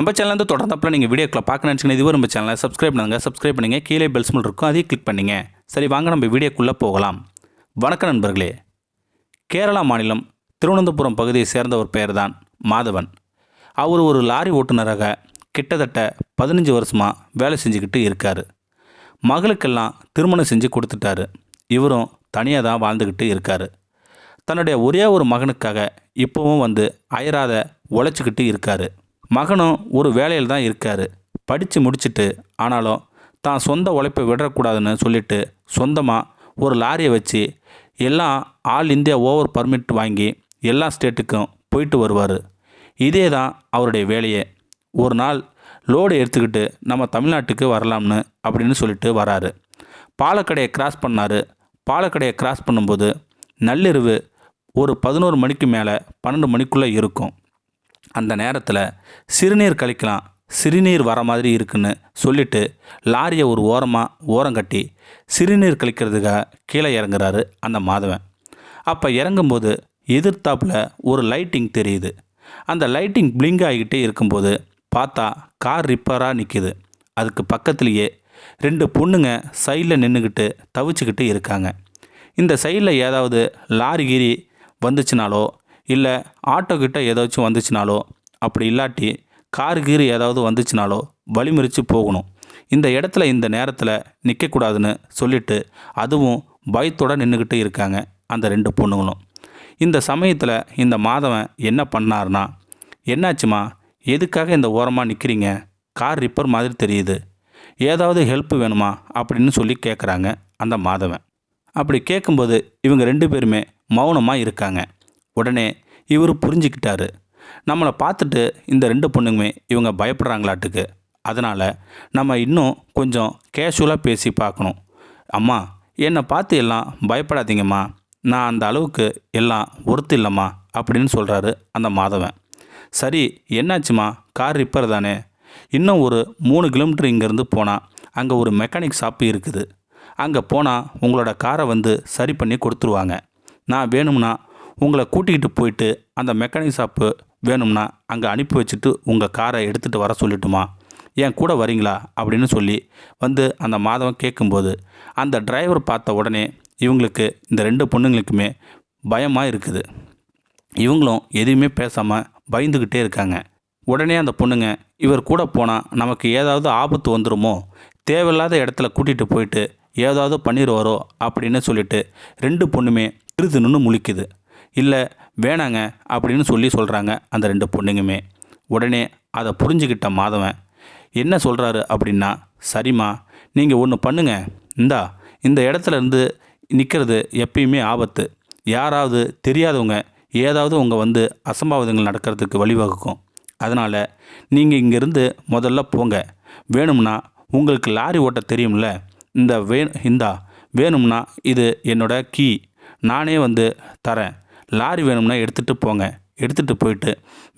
நம்ம சேனல் தொடர்ந்தப்பல நீங்கள் வீடியோக்களை பார்க்க நினச்சிங்கன்னா இதுவரை நம்ம சேனலை சப்ஸ்கிரைப் பண்ணுங்கள் கீழே பெல் சிம்பல் இருக்கும் அதையும் கிளிக் பண்ணிங்க. சரி வாங்க நம்ம வீடியோக்குள்ளே போகலாம். வணக்கம் நண்பர்களே. கேரளா மாநிலம் திருவனந்தபுரம் பகுதியை சேர்ந்த ஒரு பெயர் தான் மாதவன். அவர் ஒரு லாரி ஓட்டுநராக கிட்டத்தட்ட 15 வருஷமாக வேலை செஞ்சுக்கிட்டு இருக்கார். மகளுக்கெல்லாம் திருமணம் செஞ்சு கொடுத்துட்டாரு. இவரும் தனியாக தான் வாழ்ந்துக்கிட்டு இருக்கார். தன்னுடைய ஒரே ஒரு மகனுக்காக இப்போவும் அயராத உழைச்சிக்கிட்டு இருக்கார். மகனும் ஒரு வேலையில் தான் இருக்கார். படித்து முடிச்சுட்டு ஆனாலும் தான் சொந்த உழைப்பை விடக்கூடாதுன்னு சொல்லிட்டு சொந்தமாக ஒரு லாரியை வச்சு எல்லாம் ஆல் இந்தியா ஓவர் பர்மிட் வாங்கி எல்லா ஸ்டேட்டுக்கும் போயிட்டு வருவார். இதே தான் அவருடைய வேலையே. ஒரு நாள் லோடு எடுத்துக்கிட்டு நம்ம தமிழ்நாட்டுக்கு வரலாம்னு அப்படின்னு சொல்லிட்டு வராரு. பாலக்கடையை கிராஸ் பண்ணார். பாலக்கடையை கிராஸ் பண்ணும்போது நள்ளிரவு ஒரு 11 மணிக்கு மேலே 12 மணிக்குள்ளே இருக்கும். அந்த நேரத்தில் சிறுநீர் கழிக்கலாம், சிறுநீர் வர மாதிரி இருக்குன்னு சொல்லிட்டு லாரியை ஒரு ஓரங்கட்டி சிறுநீர் கழிக்கிறதுக்காக கீழே இறங்குறாரு அந்த மாதவன். அப்போ இறங்கும்போது எதிர்த்தாப்பில் ஒரு லைட்டிங் தெரியுது. அந்த லைட்டிங் பிளிங்க் ஆகிக்கிட்டே இருக்கும்போது பார்த்தா கார் ரிப்பேராக நிற்கிது. அதுக்கு பக்கத்துலேயே 2 பொண்ணுங்க சைடில் நின்றுக்கிட்டு தவிச்சுக்கிட்டு இருக்காங்க. இந்த சைடில் ஏதாவது லாரி கீரி வந்துச்சுனாலோ இல்லை ஆட்டோக்கிட்ட ஏதாச்சும் வந்துச்சுனாலோ அப்படி இல்லாட்டி கார் கீரி ஏதாவது வந்துச்சுனாலோ வழிமறித்து போகணும். இந்த இடத்துல இந்த நேரத்தில் நிற்கக்கூடாதுன்னு சொல்லிட்டு அதுவும் பயத்தோடு நின்றுக்கிட்டு இருக்காங்க அந்த 2 பொண்ணுங்களும். இந்த சமயத்தில் இந்த மாதவன் என்ன பண்ணார்னா, என்னாச்சுமா, எதுக்காக இந்த ஓரமாக நிற்கிறீங்க? கார் ரிப்பேர் மாதிரி தெரியுது, ஏதாவது ஹெல்ப் வேணுமா அப்படின்னு சொல்லி கேட்குறாங்க அந்த மாதவன். அப்படி கேட்கும்போது இவங்க 2 பேருமே மௌனமாக இருக்காங்க. உடனே இவர் புரிஞ்சுக்கிட்டாரு, நம்மளை பார்த்துட்டு இந்த 2 பொண்ணுங்குமே இவங்க பயப்படுறாங்களாட்டுக்கு. அதனால் நம்ம இன்னும் கொஞ்சம் கேஷுவலாக பேசி பார்க்கணும். அம்மா, என்னை பார்த்து எல்லாம் பயப்படாதீங்கம்மா, நான் அந்த அளவுக்கு எல்லாம் ஒர்த்து இல்லைம்மா அப்படின்னு சொல்கிறாரு அந்த மாதவன். சரி, என்னாச்சுமா? கார் ரிப்பேர் தானே? இன்னும் ஒரு 3 கிலோமீட்டர் இங்கேருந்து போனால் அங்கே ஒரு மெக்கானிக் ஷாப்பு இருக்குது. அங்கே போனால் உங்களோட காரை சரி பண்ணி கொடுத்துருவாங்க. நான் வேணும்னா உங்களை கூட்டிகிட்டு போயிட்டு அந்த மெக்கானிக் ஷாப்பு வேணும்னா அங்கே அனுப்பி வச்சுட்டு உங்கள் காரை எடுத்துகிட்டு வர சொல்லட்டுமா? என் கூட வரீங்களா அப்படின்னு சொல்லி அந்த மாதவன் கேட்கும்போது அந்த டிரைவர் பார்த்த உடனே இவங்களுக்கு இந்த 2 பொண்ணுங்களுக்குமே பயமாக இருக்குது. இவங்களும் எதுவுமே பேசாமல் பயந்துக்கிட்டே இருக்காங்க. உடனே அந்த பொண்ணுங்க, இவர் கூட போனால் நமக்கு ஏதாவது ஆபத்து வந்துடுமோ, தேவையில்லாத இடத்துல கூட்டிகிட்டு போயிட்டு ஏதாவது பண்ணிடுவாரோ அப்படின்னு சொல்லிட்டு 2 பொண்ணுமே திருதுன்னு முழிக்குது. இல்லை வேணாங்க அப்படின்னு சொல்கிறாங்க அந்த 2 பொண்ணுங்குமே. உடனே அதை புரிஞ்சுக்கிட்ட மாதவன் என்ன சொல்கிறாரு அப்படின்னா, சரிம்மா, நீங்கள் ஒன்று பண்ணுங்க, இந்த இடத்துல இருந்து நிற்கிறது எப்பயுமே ஆபத்து. யாராவது தெரியாதவங்க ஏதாவது உங்கள் அசம்பாவிதங்கள் நடக்கிறதுக்கு வழிவகுக்கும். அதனால் நீங்கள் இங்கேருந்து முதல்ல போங்க. வேணும்னா உங்களுக்கு லாரி ஓட்ட தெரியும்ல, வேணும்னா இது என்னோட கீ, நானே தரேன். லாரி வேணும்னா எடுத்துகிட்டு போங்க. எடுத்துகிட்டு போயிட்டு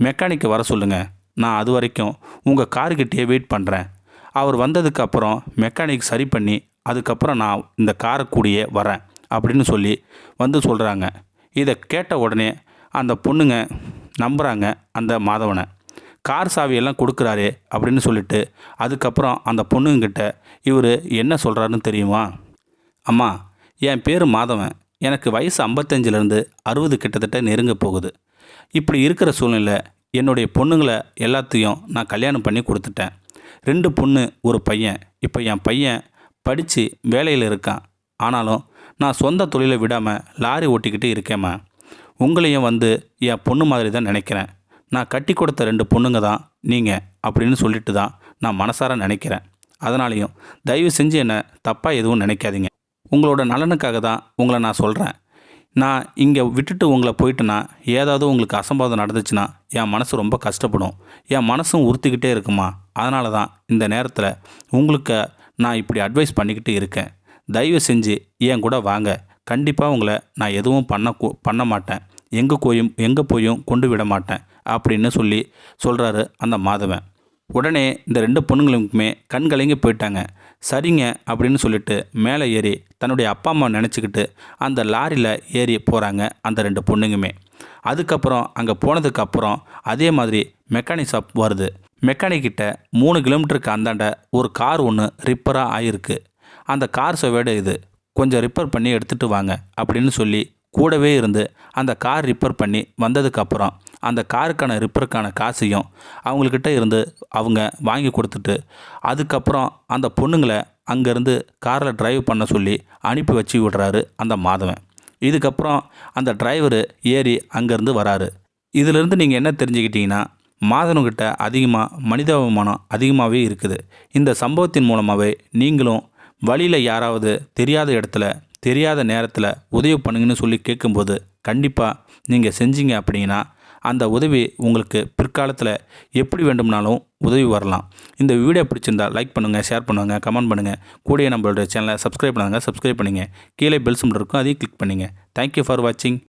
மெக்கானிக்கை வர சொல்லுங்கள். நான் அது வரைக்கும் உங்கள் காருக்கிட்டேயே வெயிட் பண்ணுறேன். அவர் வந்ததுக்கப்புறம் மெக்கானிக் சரி பண்ணி அதுக்கப்புறம் நான் இந்த காரை கூடியே வரேன் அப்படின்னு சொல்லி சொல்கிறாங்க. இதை கேட்ட உடனே அந்த பொண்ணுங்க நம்புகிறாங்க அந்த மாதவனை. கார் சாவியெல்லாம் கொடுக்குறாரே அப்படின்னு சொல்லிட்டு அதுக்கப்புறம் அந்த பொண்ணுங்கிட்ட இவர் என்ன சொல்கிறாருன்னு தெரியுமா? அம்மா, என் பேர் மாதவன். எனக்கு வயசு 55லேருந்து 60 கிட்டத்தட்ட நெருங்க போகுது. இப்படி இருக்கிற சூழ்நிலை என்னுடைய பொண்ணுங்களை எல்லாத்தையும் நான் கல்யாணம் பண்ணி கொடுத்துட்டேன். 2 பொண்ணு, ஒரு பையன். இப்போ என் பையன் படித்து வேலையில் இருக்கான். ஆனாலும் நான் சொந்த தொழிலை விடாமல் லாரி ஓட்டிக்கிட்டு இருக்கேம்மா. உங்களையும் என் பொண்ணு மாதிரி தான் நினைக்கிறேன். நான் கட்டி கொடுத்த 2 பொண்ணுங்க தான் நீங்கள் அப்படின்னு சொல்லிட்டு தான் நான் மனசார நினைக்கிறேன். அதனாலையும் தயவு செஞ்சு என்னை தப்பாக எதுவும் நினைக்காதீங்க. உங்களோட நலனுக்காக தான் உங்களை நான் சொல்கிறேன். நான் இங்கே விட்டுட்டு உங்களை போயிட்டுனா ஏதாவது உங்களுக்கு அசம்பாவிதம் நடந்துச்சுன்னா என் மனசு ரொம்ப கஷ்டப்படும். என் மனசும் உறுத்திக்கிட்டே இருக்குமா. அதனால தான் இந்த நேரத்தில் உங்களுக்கு நான் இப்படி அட்வைஸ் பண்ணிக்கிட்டு இருக்கேன். தயவு செஞ்சு என் கூட வாங்க. கண்டிப்பாக உங்களை நான் எதுவும் பண்ண மாட்டேன். எங்கே போயும் கொண்டு விட மாட்டேன் அப்படின்னு சொல்கிறாரு அந்த மாதவன். உடனே இந்த 2 பொண்ணுங்களுக்குமே கண் கலங்கி போயிட்டாங்க. சரிங்க அப்படின்னு சொல்லிட்டு மேலே ஏறி தன்னுடைய அப்பா அம்மா நினச்சிக்கிட்டு அந்த லாரியில் ஏறி போகிறாங்க அந்த 2 பொண்ணுங்குமே. அதுக்கப்புறம் அங்கே போனதுக்கப்புறம் அதே மாதிரி மெக்கானிக் ஷாப் வருது. மெக்கானிக்கிட்ட 3 கிலோமீட்டருக்கு அந்தாண்ட ஒரு கார் ஒன்று ரிப்பராக ஆகிருக்கு. அந்த கார் செவேடு இது, கொஞ்சம் ரிப்பேர் பண்ணி எடுத்துகிட்டு வாங்க அப்படின்னு சொல்லி கூடவே இருந்து அந்த கார் ரிப்பேர் பண்ணி வந்ததுக்கப்புறம் அந்த காருக்கான ரிப்பேருக்கான காசையும் அவங்கக்கிட்ட இருந்து அவங்க வாங்கி கொடுத்துட்டு அதுக்கப்புறம் அந்த பொண்ணுங்களை அங்கேருந்து காரில் டிரைவ் பண்ண சொல்லி அனுப்பி வச்சு விடுறாரு அந்த மாதவன். இதுக்கப்புறம் அந்த டிரைவரு ஏறி அங்கேருந்து வராரு. இதிலிருந்து நீங்கள் என்ன தெரிஞ்சுக்கிட்டீங்கன்னா, மாதவன்கிட்ட அதிகமாக மனிதாபிமானம் அதிகமாகவே இருக்குது. இந்த சம்பவத்தின் மூலமாகவே நீங்களும் வழியில் யாராவது தெரியாத இடத்துல தெரியாத நேரத்தில் உதவி பண்ணுங்கன்னு சொல்லி கேட்கும்போது கண்டிப்பாக நீங்கள் செஞ்சீங்க அப்படின்னா அந்த உதவி உங்களுக்கு பிற்காலத்தில் எப்படி வேண்டும்னாலும் உதவி வரலாம். இந்த வீடியோ பிடிச்சிருந்தால் லைக் பண்ணுங்கள், ஷேர் பண்ணுங்கள், கமெண்ட் பண்ணுங்கள். கூடிய நம்மளோட சேனலை சப்ஸ்கிரைப் பண்ணுங்கள். கீழே பெல் சிம்பல் இருக்கும், அதையும் கிளிக் பண்ணுங்கள். தேங்க்யூ ஃபார் வாட்சிங்.